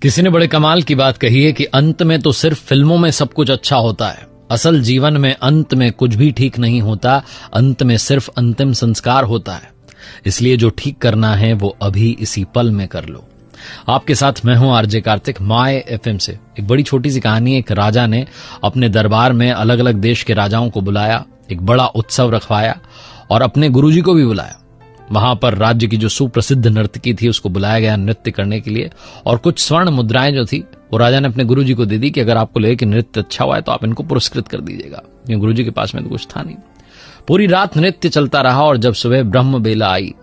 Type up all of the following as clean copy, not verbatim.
किसी ने बड़े कमाल की बात कही है कि अंत में तो सिर्फ फिल्मों में सब कुछ अच्छा होता है, असल जीवन में अंत में कुछ भी ठीक नहीं होता, अंत में सिर्फ अंतिम संस्कार होता है। इसलिए जो ठीक करना है वो अभी इसी पल में कर लो। आपके साथ मैं हूं आरजे कार्तिक, माय एफएम से। एक बड़ी छोटी सी कहानी। एक राजा ने अपने दरबार में अलग अलग देश के राजाओं को बुलाया, एक बड़ा उत्सव रखवाया और अपने गुरुजी को भी बुलाया। वहां पर राज्य की जो सुप्रसिद्ध नर्तकी थी उसको बुलाया गया नृत्य करने के लिए, और कुछ स्वर्ण मुद्राएं जो थी वो राजा ने अपने गुरुजी को दे दी कि अगर आपको लगे कि नृत्य अच्छा हुआ है तो आप इनको पुरस्कृत कर दीजिएगा। गुरुजी के पास में तो कुछ था नहीं। पूरी रात नृत्य चलता रहा और जब सुबह ब्रह्म बेला आई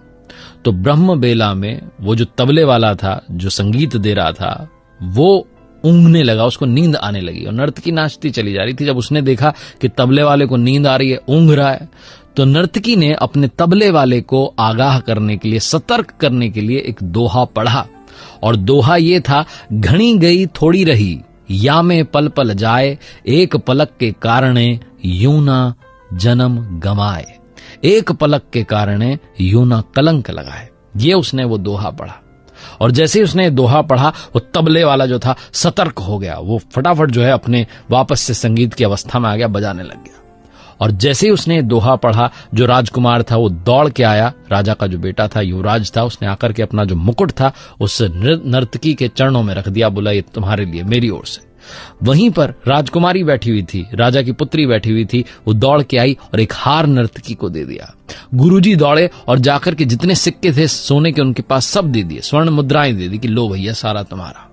तो ब्रह्म बेला में वो जो तबले वाला था, जो संगीत दे रहा था, वो ऊँघने लगा, उसको नींद आने लगी और नर्तकी नाचती चली जा रही थी। जब उसने देखा कि तबले वाले को नींद आ रही है, ऊँघ रहा है, तो नर्तकी ने अपने तबले वाले को आगाह करने के लिए, सतर्क करने के लिए एक दोहा पढ़ा। और दोहा ये था, घणी गई थोड़ी रही, या में पल पल जाए, एक पलक के कारणे यूं ना जन्म गमाए, एक पलक के कारणे यूं ना कलंक लगाए। ये उसने वो दोहा पढ़ा और जैसे ही उसने दोहा पढ़ा वो तबले वाला जो था सतर्क हो गया। वो फटाफट जो है अपने वापस से संगीत की अवस्था में आ गया, बजाने लग गया। और जैसे ही उसने दोहा पढ़ा, जो राजकुमार था वो दौड़ के आया, राजा का जो बेटा था, युवराज था, उसने आकर के अपना जो मुकुट था उस नर्तकी के चरणों में रख दिया, बोला ये तुम्हारे लिए मेरी ओर से। वहीं पर राजकुमारी बैठी हुई थी, राजा की पुत्री बैठी हुई थी, वो दौड़ के आई और एक हार नर्तकी को दे दिया। गुरुजी दौड़े और जाकर के जितने सिक्के थे सोने के उनके पास सब दे दिए, स्वर्ण मुद्राएं दे दी कि लो भैया सारा तुम्हारा।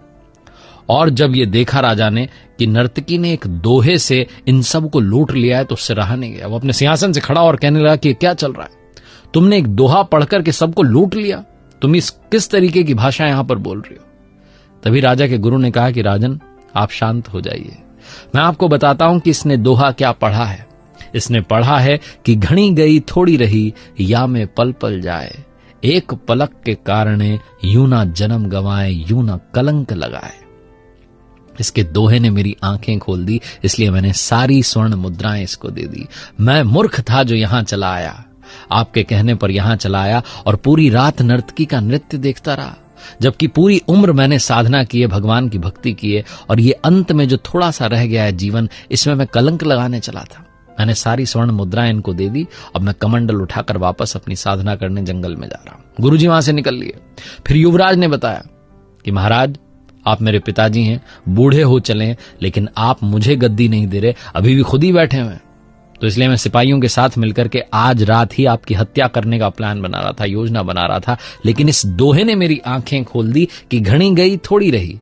और जब ये देखा राजा ने कि नर्तकी ने एक दोहे से इन सब को लूट लिया है तो उससे रहा नहीं गया। वो अपने सिंहासन से खड़ा और कहने लगा कि क्या चल रहा है, तुमने एक दोहा पढ़कर के सबको लूट लिया, तुम इस किस तरीके की भाषा यहां पर बोल रही हो। तभी राजा के गुरु ने कहा कि राजन आप शांत हो जाइए, मैं आपको बताता हूं कि इसने दोहा क्या पढ़ा है। इसने पढ़ा है कि घणी गई थोड़ी रही, या में पल पल जाए, एक पलक के कारणे यूं ना जन्म गंवाए, यूं ना कलंक लगाए। इसके दोहे ने मेरी आंखें खोल दी, इसलिए मैंने सारी स्वर्ण मुद्राएं इसको दे दी। मैं मूर्ख था जो यहां चला आया, आपके कहने पर यहां चला आया और पूरी रात नर्तकी का नृत्य देखता रहा, जबकि पूरी उम्र मैंने साधना की है, भगवान की भक्ति की है, और ये अंत में जो थोड़ा सा रह गया है जीवन, इसमें मैं कलंक लगाने चला था। मैंने सारी स्वर्ण मुद्राएं इनको दे दी। अब मैं कमंडल उठाकर वापस अपनी साधना करने जंगल में जा रहा हूं। गुरुजी वहां से निकल लिए। फिर युवराज ने बताया कि महाराज आप मेरे पिताजी हैं, बूढ़े हो चले हैं, लेकिन आप मुझे गद्दी नहीं दे रहे, अभी भी खुद ही बैठे हुए हैं। तो इसलिए मैं सिपाहियों के साथ मिलकर के आज रात ही आपकी हत्या करने का प्लान बना रहा था, योजना बना रहा था, लेकिन इस दोहे ने मेरी आंखें खोल दी कि घणी गई थोड़ी रही।